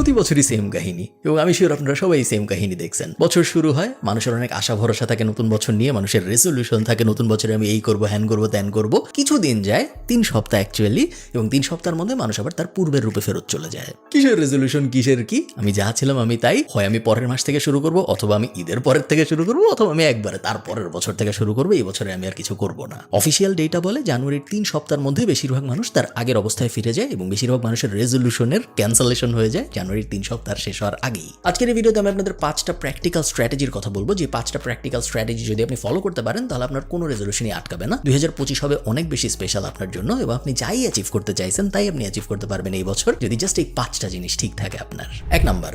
প্রতি বছরই সেম কাহিনী, এবং আমি শিওর আপনারা সবাই সেম কাহিনী দেখছেন। বছর শুরু হয়, মানুষের অনেক আশা ভরসা থাকে নতুন বছর নিয়ে, মানুষের রেজলিউশন থাকে নতুন বছরে আমি এই করবো, হ্যান করবো, ত্যান করবো। কিছুদিন যায়, 3 সপ্তাহ অ্যাকচুয়ালি, এবং 3 সপ্তাহের মধ্যে মানুষ আবার তার পূর্বের রূপে ফেরত চলে যায়। কিসের রেজলিউশন, কিসের কি? আমি যা ছিলাম আমি তাই, হয় আমি পরের মাস থেকে শুরু করবো, অথবা আমি ঈদের পরের থেকে শুরু করবো, অথবা আমি একবারে তার পরের বছর থেকে শুরু করবো, এই বছরে আমি আর কিছু করবো না। অফিসিয়াল ডেটা বলে জানুয়ারির 3 সপ্তাহের মধ্যে বেশিরভাগ মানুষ তার আগের অবস্থায় ফিরে যায়, এবং বেশিরভাগ মানুষের রেজলিউশনের ক্যান্সেলেশন হয়ে যায় জানুয়ারির 3 সপ্তাহ শেষ হওয়ার আগেই। আজকের এই ভিডিওতে আমি আপনাদের 5টা প্র্যাকটিক্যাল স্ট্র্যাটেজির কথা বলবো, যে 5টা প্র্যাকটিক্যাল স্ট্র্যাটেজি যদি আপনি ফলো করতে পারেন তাহলে আপনার কোনো রেজলিউশনই আটকাবে না। 2025 হবে অনেক বেশি স্পেশাল আপনার জন্য, এবং আপনি যাই অ্যাচিভ করতে চাইছেন তাই আপনি অ্যাচিভ করতে পারবেন এই বছর, যদি জাস্ট এই 5টা জিনিস ঠিক থাকে আপনার। 1 নাম্বার,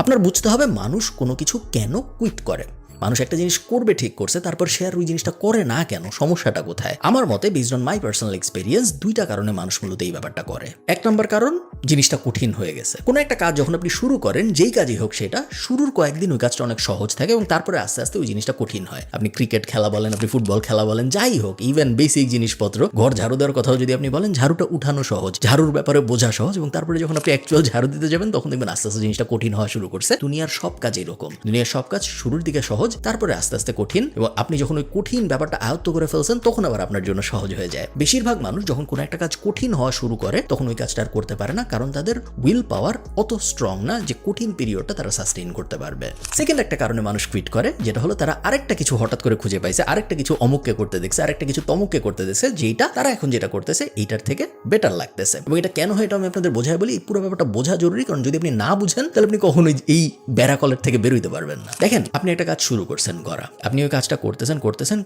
আপনার বুঝতে হবে মানুষ কোনো কিছু কেন কুইট করে। মানুষ একটা জিনিস করবে ঠিক করছে, তারপর সে আর ওই জিনিসটা করে না কেন, সমস্যাটা কোথায়? আমার মতে based on my personal experience 2টা কারণে মানুষ মূলত এই ব্যাপারটা করে। 1 নম্বর কারণ, জিনিসটা কঠিন হয়ে গেছে। কোনো একটা কাজ যখন আপনি শুরু করেন, যেই কাজই হোক সেটা, শুরুর কয়েকদিন ওই কাজটা অনেক সহজ থাকে এবং তারপরে আস্তে আস্তে ওই জিনিসটা কঠিন হয়। আপনি ক্রিকেট খেলা বলেন, আপনি ফুটবল খেলা বলেন, যাই হোক, ইভেন বেসিক জিনিসপত্র, ঘর ঝাড়ু দেওয়ার কথাও যদি আপনি বলেন, ঝাড়ুটা উঠানো সহজ, ঝাড়ুর ব্যাপারে বোঝা সহজ, এবং তারপরে যখন আপনি অ্যাকচুয়াল ঝাড়ু দিতে যাবেন তখন দেখবেন আস্তে আস্তে জিনিসটা কঠিন হওয়া শুরু করছে। দুনিয়ার সব কাজ এরকম, দুনিয়ার সব কাজ শুরুর দিকে সহজ, তারপরে আস্তে আস্তে কঠিন, এবং আপনি যখন ওই কঠিন ব্যাপারটা আয়ত্ত করে ফেলছেন তখন আবার আপনার জন্য সহজ হয়ে যায়। বেশিরভাগ মানুষ যখন কোনো একটা কাজ কঠিন হওয়া শুরু করে তখন ওই কাজটা আর করতে পারে না, কারণ তাদের উইল পাওয়ার অত স্ট্রং না যে কঠিন পিরিয়ডটা তারা সাস্টেইন করতে পারবে। সেকেন্ড একটা কারণে মানুষ কুইট করে, যেটা হলো তারা আরেকটা কিছু হঠাৎ করে খুঁজে পাইছে, আরেকটা কিছু অমুককে করতে দেখছে, আরেকটা কিছু তমুককে করতে দেখছে, যেটা তারা এখন যেটা করতেছে এইটার থেকে বেটার লাগতেছে। এবং এটা কেন হয় এটা আমি আপনাদের বোঝাই বলি, এই পুরো ব্যাপারটা বোঝা জরুরি, কারণ যদি আপনি না বুঝেন তাহলে আপনি কখনোই এই ব্যারাকলের থেকে বেরোইতে পারবেন না। দেখেন, আপনি একটা কাজ শুরু করছেন করা, আপনি ওই কাজটা করতেছেন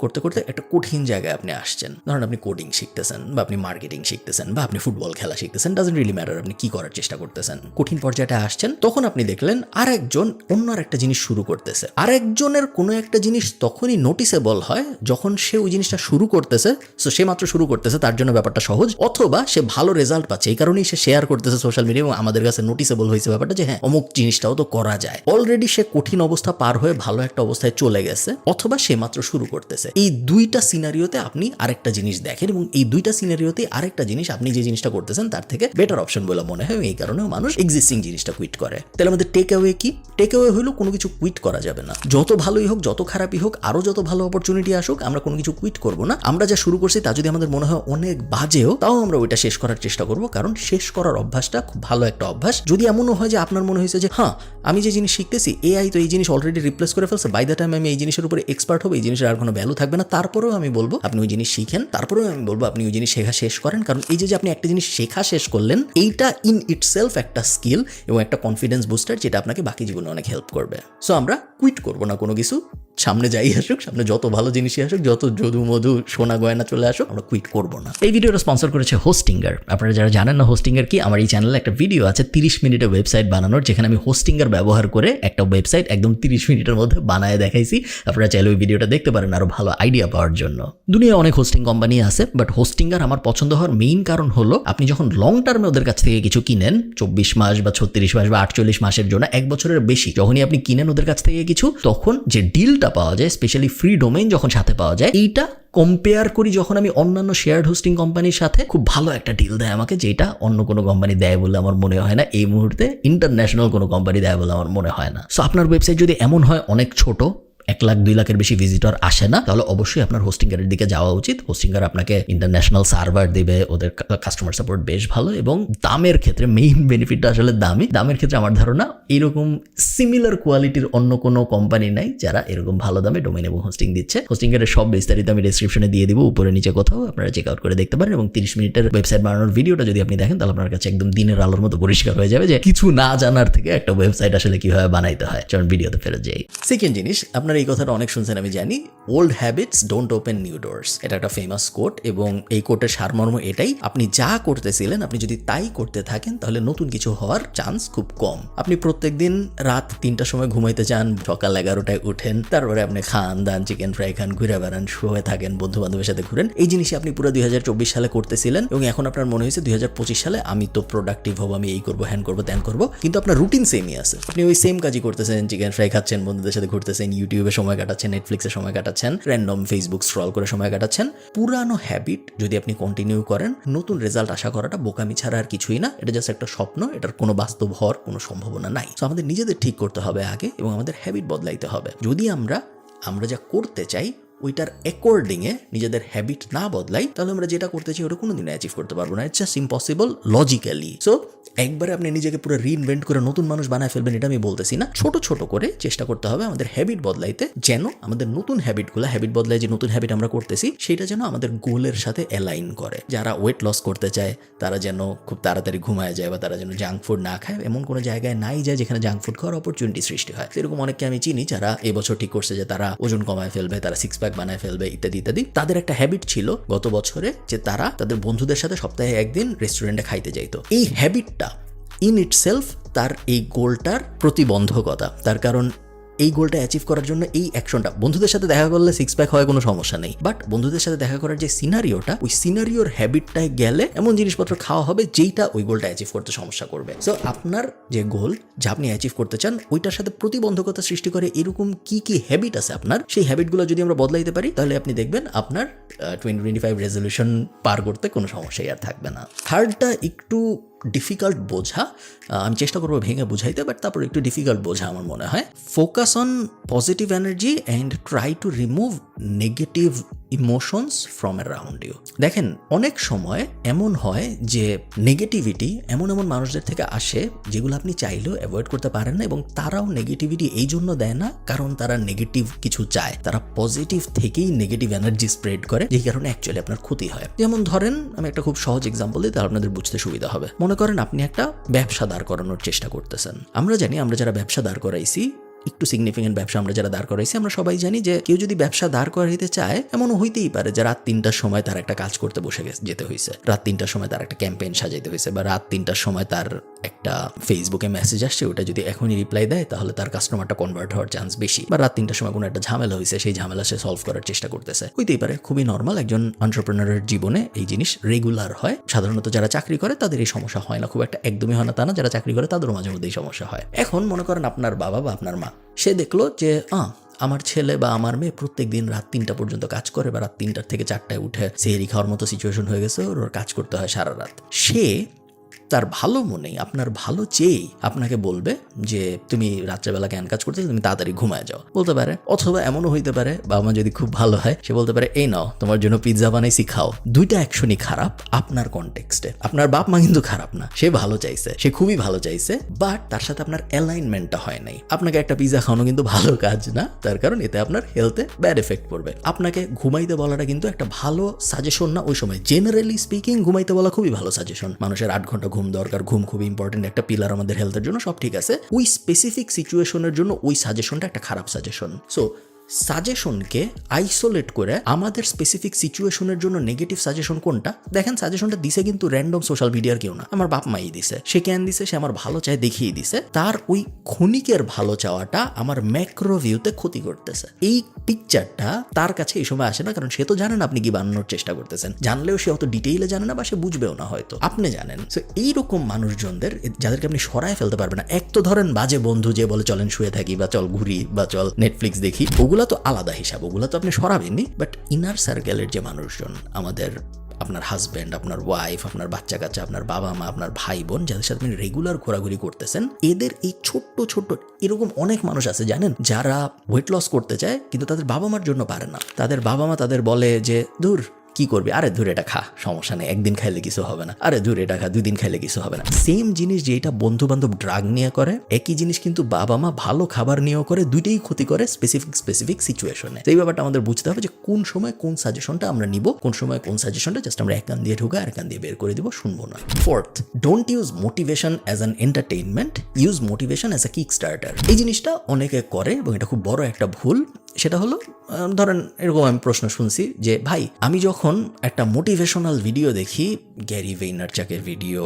করতে করতে একটা কঠিন জায়গায় আপনি আসছেন। ধরুন আপনি কোডিং শিখতেছেন, বা আপনি মার্কেটিং শিখতেছেন, বা আপনি ফুটবল খেলা শিখতেছেন, ডাজন্ট রিয়েলি ম্যাটার আপনি কি করার চেষ্টা করতেছেন। কঠিন পর্যায়ে আসছেন, তখন আপনি দেখলেন আরেকজন অন্য একটা জিনিস শুরু করতেছে। আরেকজনের কোনো একটা জিনিস তখনই নোটিসেবল হয় যখন সে ওই জিনিসটা শুরু করতেছে, সো সে মাত্র শুরু করতেছে, তার জন্য ব্যাপারটা সহজ, অথবা সে ভালো রেজাল্ট পাচ্ছে, এই কারণেই সে শেয়ার করতেছে সোশ্যাল মিডিয়া, এবং আমাদের কাছে নোটিসেবল হয়েছে ব্যাপারটা যে হ্যাঁ অমুক জিনিসটাও তো করা যায়। অলরেডি সে কঠিন অবস্থা পার হয়ে ভালো একটা অবস্থায় চলে গেছে, অথবা সে মাত্র শুরু করতেছে। এই 2টা সিনারিওতে আপনি আরেকটা জিনিস দেখেন, এবং এই 2টা সিনারিওতে আরেকটা জিনিস আপনি যে জিনিসটা করতেছেন তার থেকে বেটার অপশন বলে মনে হয়, এই কারণেও মানুষ এক্সিস্টিং জিনিসটা কুইট করে। তাহলে আমাদের টেক অ্যাওয়ে কি? টেক অ্যাওয়ে হলো কোনো কিছু কুইট করা যাবে না। যত ভালোই হোক, যত খারাপই হোক, আরো যত ভালো অপরচুনিটি আসুক, আমরা কোনো কিছু কুইট করব না। আমরা যা শুরু করছি তা যদি আমাদের মনে হয় অনেক বাজেও, তাও আমরা ওইটা শেষ করার চেষ্টা করব, কারণ শেষ করার অভ্যাসটা খুব ভালো একটা অভ্যাস। যদি এমনও হয় যে আপনার মনে হয়েছে যে হ্যাঁ আমি যে জিনিস শিখতেছি এআই তো এই জিনিস অলরেডি রিপ্লেস করে ফেলছে, বাই দ্য টাইম আমি এই জিনিসের উপরে এক্সপার্ট হবো, এই জিনিসের আর কোনো ভ্যালু থাকবে না, তারপরেও আমি বলবো আপনি ওই জিনিস শিখেন, তারপরেও আমি বলবো আপনি ওই জিনিস শেখা শেষ করেন, কারণ এই যে আপনি একটা জিনিস শেখা শেষ করলেন, এইটা ইন ইটসেলফ একটা স্কিল এবং একটা কনফিডেন্স বুস্টার, যেটা আপনাকে বাকি জীবনে অনেক হেল্প করবে। সো আমরা কুইট করবো না কোনো কিছু, সামনে যাই আসুক, সামনে যত ভালো জিনিসই আসুক, যত যদু মধু সোনা গয়না চলে আসুক, আমরা কুইট করবো না। এই ভিডিওটা স্পন্সর করেছে হোস্টিঙ্গার। আপনারা যারা জানেন না হোস্টিঙ্গার কি, আমার এই চ্যানেলে একটা ভিডিও আছে 30 মিনিটের ওয়েবসাইট বানানোর, যেখানে আমি হোস্টিঙ্গার ব্যবহার করে একটা ওয়েবসাইট একদম 30 মিনিটের মধ্যে বানায় দেখাইছি। আপনারা চাইলে ওই ভিডিওটা দেখতে পারেন আরো ভালো আইডিয়া পাওয়ার জন্য। দুনিয়া অনেক হোস্টিং কোম্পানি আছে, বাট হোস্টিঙ্গার আমার পছন্দ হওয়ার মেইন কারণ হলো আপনি যখন লং টার্মে ওদের কাছ থেকে কিছু কিনেন, 24 মাস বা 36 মাস বা 48 মাসের জন্য, 1 বছরের বেশি যখনই আপনি কিনেন ওদের কাছ থেকে কিছু, তখন যে ডিলটা পাওয়া যায়, স্পেশালি ফ্রি ডোমেইন যখন সাথে পাওয়া যায়, এইটা কম্পেয়ার করি যখন আমি অন্যান্য শেয়ার্ড হোস্টিং কোম্পানির সাথে, খুব ভালো একটা ডিল দেয় আমাকে, যেটা অন্য কোনো কোম্পানি দেয় বলে আমার মনে হয় না। এই মুহূর্তে ইন্টারন্যাশনাল কোনো কোম্পানি দেয় বলে আমার মনে হয় না। সো আপনার ওয়েবসাইট যদি এমন হয় অনেক ছোট, 1 লাখ 2 লাখের বেশি ভিজিটর আসে না, তাহলে অবশ্যই আপনার হোস্টিঙ্গারের দিকে যাওয়া উচিত। হোস্টিঙ্গার আপনাকে ইন্টারন্যাশনাল সার্ভার দিবে, ওদের কাস্টমার সাপোর্ট বেশ ভালো, এবং দামের ক্ষেত্রে মেইন বেনিফিটটা আসলে দামের ক্ষেত্রে আমার ধারণা এরকম সিমিলার কোয়ালিটির অন্য কোনো কোম্পানি নাই যারা এরকম ভালো দামে ডোমেইন এবং হোস্টিং দিচ্ছে। হোস্টিঙ্গারের সব বিস্তারিত আমি ডেসক্রিপশনে দিয়ে দিব, উপরে নিচে কোথাও, আপনারা চেক আউট করে দেখতে পারেন। এবং 30 মিনিটের ওয়েবসাইট বানানোর ভিডিওটা যদি আপনি দেখেন তাহলে আপনার কাছে একদম দিনের আলোর মতো পরিষ্কার হয়ে যাবে যে কিছু না জানার থেকে একটা ওয়েবসাইট আসলে কিভাবে বানাইতে হয়। চলুন ভিডিওতে ফেরত যাই। সেকেন্ড জিনিস, আপনারা এই কথাটা অনেক শুনছেন আমি জানি, old habits don't open new doors. এটা একটা ফেমাস কোট, এবং এই কোটের সারমর্ম এটাই, আপনি যা করতেছিলেন আপনি যদি তাই করতে থাকেন তাহলে নতুন কিছু হওয়ার চান্স খুব কম। আপনি প্রত্যেকদিন রাত 3টার সময় ঘুমাইতে চান, সকাল 11টায় উঠেন, তারপরে আপনি খান দান, চিকেন ফ্রাই খান, ঘুরে বেড়ান, শুয়ে থাকেন, বন্ধু বান্ধবের সাথে ঘুরেন। এই জিনিসই আপনি পুরো 2024 সালে করতেছিলেন, এবং এখন আপনার মনে হয়েছে 2025 সালে আমি তো প্রোডাক্টিভ হবো, আমি এই করবো, হ্যান করবো, ত্যান করবো, কিন্তু আপনার রুটিন সেমই আছে। আপনি ওই সেম কাজই করতেছেন, চিকেন ফ্রাই খাচ্ছেন, বন্ধুদের সাথে ঘুরতেছেন, ইউটিউব ইউটিউবে সময় কাটাচ্ছেন, নেটফ্লিক্সে সময় কাটাচ্ছেন, র্যান্ডম ফেসবুক স্ক্রল করে সময় কাটাচ্ছেন, পুরানো হ্যাবিট যদি আপনি কন্টিনিউ করেন, নতুন রেজাল্ট আশা করাটা বোকামি ছাড়া আর কিছুই না। এটা জাস্ট একটা স্বপ্ন, এটার কোনো বাস্তব হওয়ার কোনো সম্ভাবনা নাই। তো আমাদের নিজেদের ঠিক করতে হবে আগে, এবং আমাদের হ্যাবিট বদলাইতে হবে। যদি আমরা যা করতে চাই ওইটার অ্যাকর্ডিংয়ে নিজেদের হ্যাবিট না বদলাই, তাহলে আমরা যেটা করতে চাই ওটা কোনোদিন অ্যাচিভ করতে পারবো না। It's just impossible logically. So একবারে আপনি নিজেকে পুরো রিইনভেন্ট করে নতুন মানুষ বানায় ফেলবেন এটা আমি বলতেছি না। ছোট ছোট করে চেষ্টা করতে হবে আমাদের হ্যাবিট বদলাইতে, যেন আমাদের নতুন হ্যাবিট বদলায় যে নতুন হ্যাবিট আমরা করতেছি সেটা যেন আমাদের গোলের সাথে অ্যালাইন করে। যারা ওয়েট লস করতে চায় তারা যেন খুব তাড়াতাড়ি ঘুমায় যায়, বা তারা যেন জাঙ্ক ফুড না খায়, এমন কোনো জায়গায় নাই যায় যেখানে জাঙ্ক ফুড খাওয়ার অপরচুনিটি সৃষ্টি হয়। সেরকম অনেককে আমি চিনি যারা এবছর ঠিক করছে যে তারা ওজন কমায় ফেলবে, তারা সিক্স প্যাক বানায় ফেলবে ইত্যাদি ইত্যাদি। তাদের একটা হ্যাবিট ছিল গত বছরে যে তারা তাদের বন্ধুদের সাথে সপ্তাহে একদিন রেস্টুরেন্টে খাইতে যাইতো। এই হ্যাবিটটা ইন ইটসেলফ তার এই গোলটার প্রতিবন্ধকতা। তার কারণ এই গোলটা অ্যাচিভ করার জন্য এই অ্যাকশনটা, বন্ধুদের সাথে দেখা করলে সিক্স প্যাক হয় কোনো সমস্যা নেই, বাট বন্ধুদের সাথে দেখা করার যে সিনারিওটা, ওই সিনারিওর হ্যাবিটটায় গেলে এমন জিনিসপত্র খাওয়া হবে যেইটা ওই গোলটা অ্যাচিভ করতে সমস্যা করবে। সো আপনার যে গোল যা আপনি অ্যাচিভ করতে চান ওইটার সাথে প্রতিবন্ধকতা সৃষ্টি করে এরকম কি কি হ্যাবিট আছে আপনার, সেই হ্যাবিটগুলো যদি আমরা বদলাইতে পারি তাহলে আপনি দেখবেন আপনার 2025 রেজলিউশন পার করতে কোনো সমস্যাই আর থাকবে না। থার্ডটা একটু ডিফিকাল্ট বোঝা, আমি চেষ্টা করবো ভেঙে বুঝাইতে, বাট তারপর একটু ডিফিকাল্ট বোঝা আমার মনে হয়। Focus on positive energy and try to remove negative emotions from around you. দেখেন অনেক সময় এমন হয় যে নেগেটিভিটি এমন মানুষদের থেকে আসে যেগুলো আপনি চাইলেও অ্যাভয়েড করতে পারেন না, এবং তারাও নেগেটিভিটি এই জন্য দেয় না কারণ তারা নেগেটিভ কিছু চায়, তারা পজিটিভ থেকেই নেগেটিভ এনার্জি স্প্রেড করে, যেই কারণে অ্যাকচুয়ালি আপনার ক্ষতি হয়। যেমন ধরেন আমি একটা খুব সহজ এক্সাম্পল দিই, তাহলে আপনাদের বুঝতে সুবিধা হবে। মনে করেন আপনি একটা ব্যবসা দাঁড় করানোর চেষ্টা করতেছেন। আমরা জানি আমরা যারা ব্যবসা দাঁড় করাইছি, একটু সিগনিফিকেন্ট ব্যবসা আমরা যারা দাঁড় করাইছি, আমরা সবাই জানি যে কেউ যদি ব্যবসা দাঁড় করাইতে চায় এমনও হইতেই পারে যে রাত 3টার সময় তার একটা কাজ করতে বসে যেতে হয়েছে, রাত 3টার সময় তার একটা ক্যাম্পেইন সাজাইতে হয়েছে, বা রাত 3টার সময় তার একটা ফেসবুকে মেসেজ আসছে, ওটা যদি এখনই রিপ্লাই দেয় তাহলে তার কাস্টমারটা কনভার্ট হওয়ার চান্স বেশি, বা রাত 3টার সময় কোনো একটা ঝামেলা হয়েছে, সেই ঝামেলা সে সলভ করার চেষ্টা করতেছে। হইতেই পারে, খুবই নর্মাল, একজন এন্টারপ্রেনারের জীবনে এই জিনিস রেগুলার হয়। সাধারণত যারা চাকরি করে তাদের এই সমস্যা হয় না, খুব একটা একদমই হয় না তা না, যারা চাকরি করে তাদেরও মাঝে মধ্যে এই সমস্যা হয়। এখন মনে করেন আপনার বাবা বা আপনার মা, সে দেখলো যে আমার ছেলে বা আমার মেয়ে প্রত্যেক দিন রাত 3টা পর্যন্ত কাজ করে, বা রাত 3টার থেকে 4টায় উঠে সেহরি খাওয়ার মতো সিচুয়েশন হয়ে গেছে, ওর কাজ করতে হয় সারা রাত। সে তার ভালো মনেই, আপনার ভালো চেয়েই আপনাকে বলবে যে তুমি রাত্রেবেলা কেন কাজ করতে, তুমি তাড়াতাড়ি ঘুমায় যাও, বলতে পারে। অথবা এমনও হইতে পারে, বাবা মা যদি খুব ভালো হয়, সে বলতে পারে এই নাও তোমার জন্য পিৎজা বানাইছি খাও। দুইটা অ্যাকশনই খারাপ আপনার কনটেক্সটে। আপনার বাপ মা কিন্তু খারাপ না, সে ভালো চাইছে, সে খুবই ভালো চাইছে, বাট তার সাথে আপনার অ্যালাইনমেন্টটা হয় নাই। আপনাকে একটা পিৎজা খাওয়ানো কিন্তু ভালো কাজ না, তার কারণ এতে আপনার হেলথে ব্যাড এফেক্ট পড়বে। আপনাকে ঘুমাইতে বলাটা কিন্তু একটা ভালো সাজেশন না ওই সময়। জেনারেলি স্পিকিং ঘুমাইতে বলা খুবই ভালো সাজেশন, মানুষের 8 ঘন্টা ঘুম দরকার, ঘুম খুবই ইম্পর্টেন্ট একটা পিলার আমাদের হেলথের জন্য, সব ঠিক আছে। ওই স্পেসিফিক সিচুয়েশনের জন্য ওই সাজেশনটা একটা খারাপ সাজেশন। সো সাজেশনকে আইসোলেট করে আমাদের স্পেসিফিক সিচুয়েশনের জন্য নেগেটিভ সাজেশন কোনটা দেখেন। সাজেশনটা দিছে কিন্তু র্যান্ডম সোশ্যাল মিডিয়ার কেউ না, আমার বাপ মাই দিছে। সে কেন দিছে? সে আমার ভালো চায় দেখিয়ে দিছে। তার ওই ক্ষণিকের ভালো চাওয়াটা আমার ম্যাক্রো ভিউতে ক্ষতি করতেছে। এই পিকচারটা তার কাছে এই সময় আসে না, কারণ সে তো জানে না আপনি কি বানানোর চেষ্টা করতেছেন। জানলেও সে অত ডিটেইলে জানে না, বা সে বুঝবেও না হয়তো, আপনি জানেন। সো এইরকম মানুষজনদের, যাদেরকে আপনি সরায় ফেলতে পারবেন না। এক তো ধরেন বাজে বন্ধু যে বলে চলেন শুয়ে থাকি, বা চল ঘুরি, বা চল নেটফ্লিক্স দেখি, ওগুলা তো আলাদা হিসাব, ওগুলো তো আপনি সরাবেননি। বাট ইনার সার্কেলের যে মানুষজন, আমাদের আপনার হাজব্যান্ড, আপনার ওয়াইফ, আপনার বাচ্চা কাচ্চা, আপনার বাবা মা, আপনার ভাই বোন, যাদের সাথে আপনি রেগুলার ঘোরাঘুরি করতেছেন, এদের এই ছোট্ট ছোট্ট এরকম অনেক মানুষ আছে জানেন, যারা ওয়েট লস করতে চায় কিন্তু তাদের বাবা মার জন্য পারে না। তাদের বাবা মা তাদের বলে যে দূর কি করবি, আরে ধরে এটা খা, সমস্যা নেই, একদিন খাইলে কিছু হবে না, আরে ধরে এটা খা, 2 দিন খাইলে কিছু হবে না। সেম জিনিস যেটা বন্ধু বান্ধব ড্রাগ নিয়ে করে, একই জিনিস কিন্তু বাবা মা ভালো খাবার নিয়েও করে, দুইটাই ক্ষতি করে স্পেসিফিক সিচুয়েশনে। এই ব্যাপারটা আমাদের বুঝতে হবে যে কোন সময় কোন সাজেশনটা আমরা নিব, কোন সময় কোন সাজেশনটা জাস্ট আমরা এক কান দিয়ে ঢুকে আর কান দিয়ে বের করে দিব, শুনবো না। Fourth, don't use motivation as an entertainment, use motivation as a kick starter. এই জিনিসটা অনেকে করে এবং এটা খুব বড় একটা ভুল। সেটা হলো, ধরেন এরকম আমি প্রশ্ন শুনছি যে ভাই, আমি যখন একটা মোটিভেশনাল ভিডিও দেখি, গ্যারি ভেইনারচাকের ভিডিও,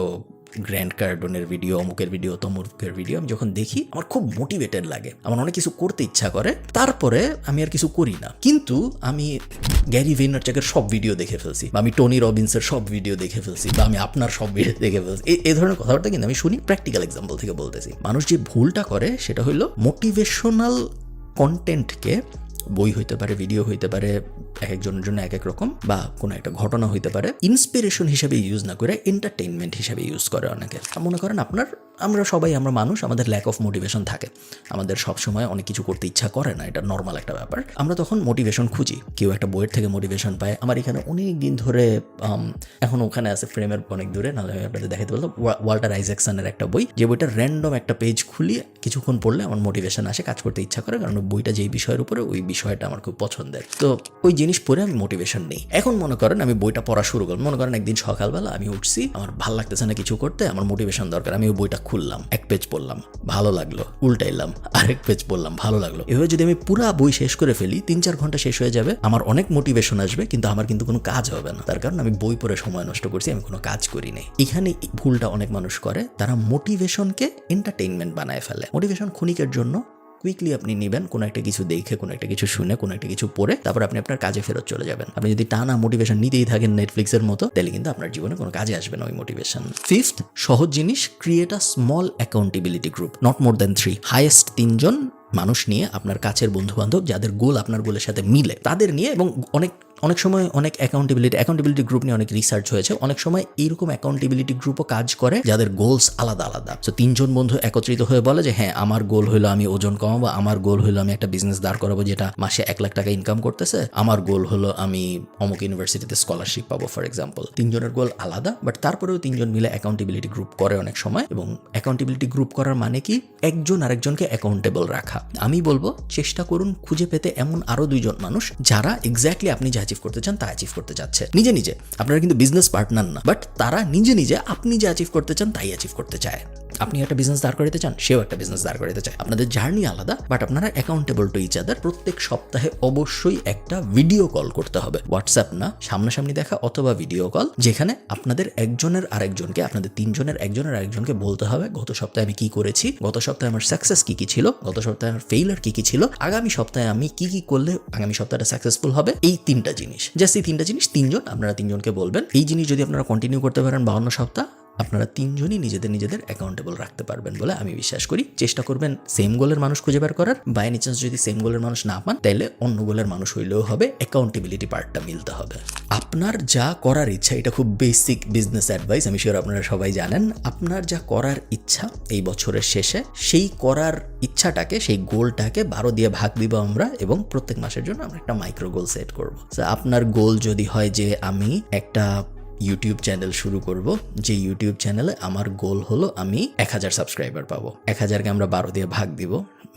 গ্র্যান্ড কার্ডনের ভিডিও, অমুকের ভিডিও, তমুকের ভিডিও, আমি যখন দেখি আমার খুব মোটিভেটেড লাগে, আমার অনেক কিছু করতে ইচ্ছা করে, তারপরে আমি আর কিছু করি না। কিন্তু আমি গ্যারি ভেইনারচাকের সব ভিডিও দেখে ফেলছি, বা আমি টনি রবিন্সের সব ভিডিও দেখে ফেলছি, বা আমি আপনার সব ভিডিও দেখে ফেলছি। এই ধরনের কথাবার্তা কিন্তু আমি শুনি, প্র্যাকটিক্যাল এক্সাম্পল থেকে বলতেছি। মানুষ যে ভুলটা করে সেটা হলো মোটিভেশনাল কন্টেন্টকে, বই হইতে পারে, ভিডিও হইতে পারে, এক একজনের জন্য এক এক রকম, বা কোনো একটা ঘটনা হইতে পারে, ইন্সপিরেশন হিসেবে ইউজ না করে এন্টারটেইনমেন্ট হিসেবে ইউজ করে অনেকে। মনে করেন আমরা সবাই মানুষ, আমাদের ল্যাক অফ মোটিভেশন থাকে, আমাদের সবসময় অনেক কিছু করতে ইচ্ছা করে না, এটা নর্মাল একটা ব্যাপার। আমরা তখন মোটিভেশন খুঁজি, কেউ একটা বইয়ের থেকে মোটিভেশন পায়। আমার এখানে অনেক দিন ধরে, এখন ওখানে আছে ফ্রেমের অনেক দূরে, নাহলে আমি আপনাদের দেখাতে বলতাম, ওয়াল্টার আইজ্যাকসনের একটা বই, যে বইটা র্যান্ডম একটা পেজ খুলি কিছুক্ষণ পড়লে আমার মোটিভেশন আসে, কাজ করতে ইচ্ছা করে, কারণ বইটা যেই বিষয়ের উপরে, ওই বিষয়টা আমার খুব পছন্দের। তো ওই জিনিস পড়ে আমি মোটিভেশন নেই। এখন মনে করেন আমি বইটা পড়া শুরু করলাম, মনে করেন একদিন সকালবেলা আমি উঠছি, আমার ভালো লাগতেছে না কিছু করতে, আমার মোটিভেশন দরকার, আমি ওই বইটা খুললাম, এক পেজ পড়লাম, ভালো লাগলো, উল্টাইলাম, আরেক পেজ পড়লাম, ভালো লাগলো। এভাবে যদি আমি পুরা বই শেষ করে ফেলি, 3-4 ঘন্টা শেষ হয়ে যাবে, আমার অনেক মোটিভেশন আসবে, কিন্তু আমার কিন্তু কোনো কাজ হবে না, তার কারণ আমি বই পড়ে সময় নষ্ট করছি, আমি কোনো কাজ করি নাই। এখানে ভুলটা অনেক মানুষ করে, তারা মোটিভেশনকে এন্টারটেইনমেন্ট বানায় ফেলে। মোটিভেশন ক্ষণিকের জন্য, কুইকলি আপনি নেবেন কোনো একটা কিছু দেখে, কোনো একটা কিছু শুনে, কোনো একটা কিছু পড়ে, তারপর আপনি আপনার কাজে ফেরত চলে যাবেন। আপনি যদি টানা মোটিভেশন নিতেই থাকেন নেটফ্লিক্সের মতো, তাহলে কিন্তু আপনার জীবনে কোনো কাজে আসবে না ওই মোটিভেশন। 5th সহজ জিনিস, create a small accountability group, not more than 3, highest 3 জন মানুষ নিয়ে, আপনার কাছের বন্ধু বান্ধব যাদের গোল আপনার গোলের সাথে মিলে, তাদের নিয়ে। এবং অনেক সময় অনেক অ্যাকাউন্টেবিলিটি গ্রুপ নিয়ে অনেক রিসার্চ হয়েছে, অনেক সময় এইরকম অ্যাকাউন্টেবিলিটি গ্রুপও কাজ করে যাদের গোলস আলাদা আলাদা। তো 3 জন বন্ধু একত্রিত হয়ে বলে যে হ্যাঁ, আমার গোল হলো আমি ওজন কমাবো, আমার গোল হলো আমি একটা বিজনেস দাঁড় করাবো যেটা মাসে 1 লাখ টাকা ইনকাম করতেছে, আমার গোল হলো আমি অমুক ইউনিভার্সিটিতে স্কলারশিপ পাবো ফর এক্সাম্পল। 3 জনের গোল আলাদা, বাট তারপরেও 3 জন মিলে অ্যাকাউন্টেবিলিটি গ্রুপ করে অনেক সময়। এবং অ্যাকাউন্টেবিলিটি গ্রুপ করার মানে কি, একজন আরেকজনকে অ্যাকাউন্টেবল রাখা। আমি বলবো চেষ্টা করুন খুঁজে পেতে এমন আরো 2 জন মানুষ যারা এক্স্যাক্টলি আপনি যা অ্যাচিভ করতে চান তা অ্যাচিভ করতে যাচ্ছে নিজে নিজে। আপনারা কিন্তু বিজনেস পার্টনার না, বাট তারা নিজে নিজে আপনি যা অ্যাচিভ করতে চান তাই অ্যাচিভ করতে চায়। আপনি একটা বিজনেস দাঁড় করাতে চান, সেও একটা বিজনেস দাঁড় করাতে চায়। আপনাদের জার্নি আলাদা, বাট আপনারা অ্যাকাউন্টেবল টু ইচ আদার। প্রত্যেক সপ্তাহে অবশ্যই একটা ভিডিও কল করতে হবে, হোয়াটসঅ্যাপ না, সামনাসামনি দেখা অথবা ভিডিও কল, যেখানে আপনাদের একজনের আরেকজনকে, আপনাদের 3 জনের একজনের আরেকজনকে বলতে হবে গত সপ্তাহে আমি কি করেছি, গত সপ্তাহে আমার সাকসেস কি কি ছিল, গত সপ্তাহে আমার ফেইলার কি কি ছিল, আগামী সপ্তাহে আমি কি কি করলে আগামী সপ্তাহটা সাকসেসফুল হবে। এই 3টা জিনিস, জাস্ট এই 3টা জিনিস 3 জন, আপনারা 3 জনকে বলবেন। এই জিনিস যদি আপনারা কন্টিনিউ করতে পারেন 52 সপ্তাহ, আপনারা 3 জনই নিজেদের অ্যাকাউন্টেবল রাখতে পারবেন বলে আমি বিশ্বাস করি। চেষ্টা করবেন সেম গোলের মানুষ খুঁজে বের করার। বাই এনি চান্স যদি সেম গোলের মানুষ না পান, তাহলে অন্য গোলের মানুষ হইলেও হবে, অ্যাকাউন্টেবিলিটি পার্টটা মিলতে হবে। আপনার যা করার ইচ্ছা, এটা খুব বেসিক বিজনেস অ্যাডভাইস, আমি শিওর আপনারা সবাই জানেন। আপনার যা করার ইচ্ছা এই বছরের শেষে, সেই করার ইচ্ছাটাকে, সেই গোলটাকে 12 দিয়ে ভাগ দিব আমরা, এবং প্রত্যেক মাসের জন্য আমরা একটা মাইক্রো গোল সেট করবো। আপনার গোল যদি হয় যে আমি একটা ইউটিউব চ্যানেল শুরু করব, যে ইউটিউব চ্যানেলে আমার গোল হলো আমি 1000 সাবস্ক্রাইবার পাবো, 1000কে আমরা 12 দিয়ে ভাগ দিব,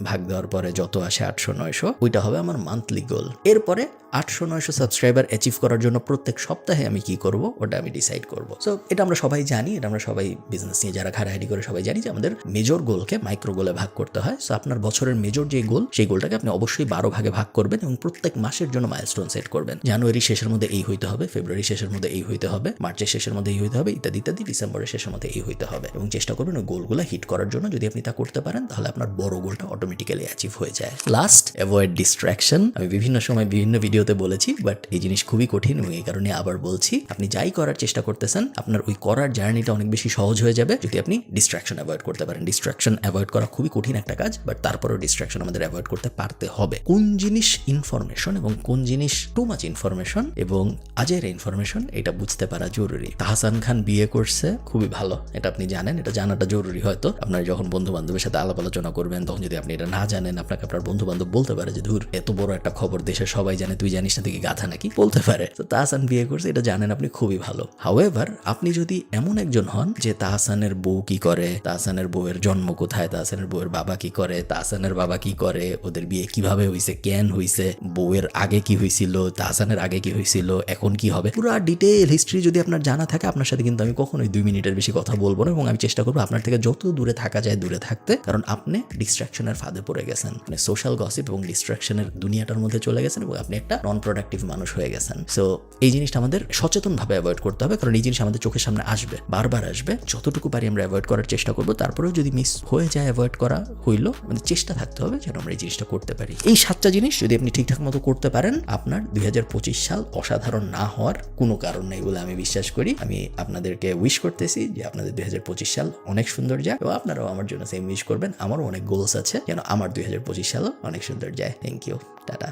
ভাগ দেওয়ার পরে যত আসে 800-900, ওইটা হবে আমার মান্থলি গোল। এরপরে 800-900 সাবস্ক্রাইবার অ্যাচিভ করার জন্য প্রত্যেক সপ্তাহে আমি কি করব, ওটা আমি ডিসাইড করব। সো এটা আমরা সবাই জানি, এটা আমরা সবাই বিজনেস নিয়ে যারা ঘাটাঘাটি করে সবাই জানি যে আমাদের মেজর গোলকে মাইক্রো গোলে ভাগ করতে হয়। সো আপনার বছরের মেজর যে গোল, সেই গোলটাকে আপনি অবশ্যই 12 ভাগে ভাগ করবেন, এবং প্রত্যেক মাসের জন্য মাইলস্টোন সেট করবেন। জানুয়ারি শেষের মধ্যে এই হইতে হবে, ফেব্রুয়ারি শেষের মধ্যে এই হইতে হবে, মার্চের শেষের মধ্যে এই হইতে হবে, ইত্যাদি ইত্যাদি, ডিসেম্বরের শেষের মধ্যে এই হইতে হবে। এবং চেষ্টা করবেন ওই গোলগুলো হিট করার জন্য। যদি আপনি তা করতে পারেন, তাহলে আপনার বড় গোলটা অটোমেটিক্যালি অ্যাচিভ হয়ে যায়। Last, avoid distraction. আমি বিভিন্ন সময় বিভিন্ন ভিডিওতে বলেছি, বাট এই জিনিস খুবই কঠিন, এবং এই কারণে আবার বলছি। আপনি যাই করার চেষ্টা করতেছেন, আপনার ওই করার জার্নিটা অনেক বেশি সহজ হয়ে যাবে যদি আপনি ডিস্ট্রাকশন অ্যাভয়েড করতে পারেন। ডিস্ট্রাকশন অ্যাভয়েড করা খুবই কঠিন একটা কাজ, বাট তারপরেও ডিস্ট্রাকশন আমাদের অ্যাভয়েড করতে পারতে হবে। কোন জিনিস ইনফরমেশন এবং কোন জিনিস টু মাচ ইনফরমেশন এবং আজের ইনফরমেশন, এটা বুঝতে পারা জরুরি। তাহসান খান বিয়ে করছে, খুবই ভালো, এটা আপনি জানেন, এটা জানাটা জরুরি। হয়তো আপনার যখন বন্ধু বান্ধবের সাথে আলাপ আলোচনা করবেন, তখন যদি আপনি এটা না জানেন, আপনাকে আপনার বন্ধু বান্ধব বলতে পারে যে ধুর, এত বড় একটা খবর দেশের সবাই জানে, তুই জানিস না, তুই কি গাধা নাকি, বলতে পারে। তো তাহসান বিয়ে করছে, এটা জানেন আপনি, খুবই ভালো। হাউএভার, আপনি যদি এমন একজন হন যে তাহসানের বউ কি করে, তাহসানের বউয়ের জন্ম কোথায়, তাহসানের বউয়ের বাবা কি করে, তাহসানের বাবা কি করে, ওদের বিয়ে কিভাবে হইছে, কেন হইছে, বউয়ের আগে কি হইছিল, তাহসানের আগে কি হইছিল, এখন কি হবে, পুরো ডিটেইল হিস্ট্রি যদি আপনার জানা থাকে, আপনার সাথে কিন্তু আমি কখনোই 2 মিনিটের বেশি কথা বলবো না, এবং আমি চেষ্টা করবো আপনার থেকে যত দূরে থাকা যায় দূরে থাকতে। কারণ আপনি ডিস্ট্রাকশনের ফাঁদে পড়ে গেছেন, মানে সোশ্যাল গসিপ এবং ডিস্ট্রাকশনের দুনিয়াটার মধ্যে চলে গেছেন, এবং আপনি একটা নন প্রোডাক্টিভ মানুষ হয়ে গেছেন। সো এই জিনিসটা আমাদের সচেতনভাবে অ্যাভয়েড করতে হবে, কারণ এই জিনিস আমাদের চোখের সামনে আসবে, বারবার আসবে। যতটুকু পারি আমরা অ্যাভয়েড করার চেষ্টা করবো। তারপরেও যদি মিস হয়ে যায় অ্যাভয়েড করা হইলো, মানে চেষ্টা থাকতে হবে যেন আমরা এই জিনিসটা করতে পারি। এই 7টা জিনিস যদি আপনি ঠিকঠাক মতো করতে পারেন, আপনার 2025 সাল অসাধারণ না হওয়ার কোনো কারণ নেই বলে আমি বিশ্বাস করি। আমি আপনাদেরকে উইশ করতেছি যে আপনাদের 2025 সাল অনেক সুন্দর যায়, এবং আপনারাও আমার জন্য সেম উইশ করবেন। আমারও অনেক গোলস আছে যেন আমার 2025 সালও অনেক সুন্দর যায়। Thank you, tata.